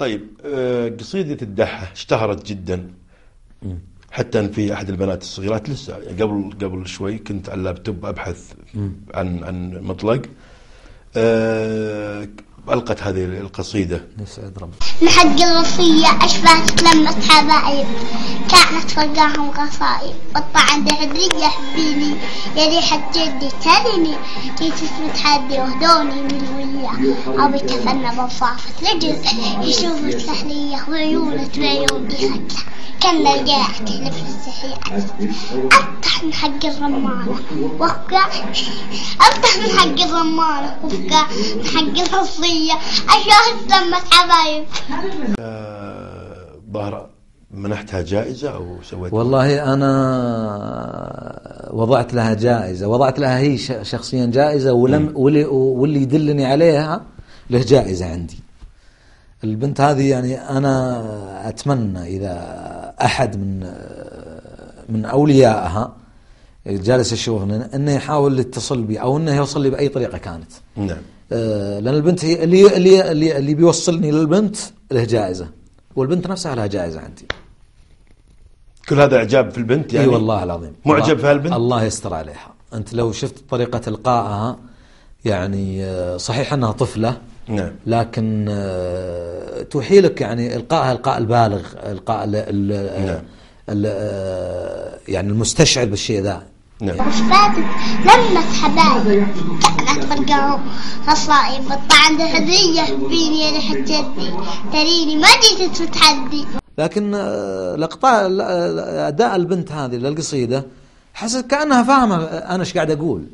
طيب قصيدة الدحة اشتهرت جدا، حتى في أحد البنات الصغيرات لسه قبل شوي كنت على اللابتوب أبحث عن مطلق ألقت هذه القصيدة. يسعد ربي. نحق الوصية أشباك لمة حبايب كانت فرقاهم قصايب والطعن دهدرية حبيني يا ريحة جدي ترني كي تثبت حدي وهدوني من الوياه أو يتفنى بوصافة رجل يشوف السحلية وعيونة بعيوني ختلة كان رجعت تحلف السحيات أفتح من حق الرمانة وفقع أفتح من حق الرمانة وفقع من حق الوصية أشباك لمة حبايب. ظهر منحتها جائزة أو سويت؟ والله أنا وضعت لها جائزة، وضعت لها هي شخصيا جائزة، واللي يدلني عليها له جائزة عندي. البنت هذه يعني أنا أتمنى إذا أحد من أوليائها جالس يشوفني أنه يحاول الاتصال بي أو أنه يوصل لي بأي طريقة كانت. نعم. لأن البنت هي اللي بيوصلني للبنت له جائزة، والبنت نفسها لها جائزة عندي. كل هذا إعجاب في البنت يعني؟ اي والله العظيم معجب في هالبنت. الله يستر عليها. أنت لو شفت طريقة إلقائها يعني صحيح أنها طفلة، نعم، لكن توحي لك يعني إلقائها إلقاء البالغ، إلقاء نعم. يعني المستشعر بالشيء ذا. نعم. أشباك لمة حبايب كانت فرقاهم قصايب والطعن دهدرية حبيني يا ريحة جدي تريني ما جيت تتحدي. لكن أداء البنت هذه للقصيدة حسيت كأنها فاهمة أنا إيش قاعد أقول.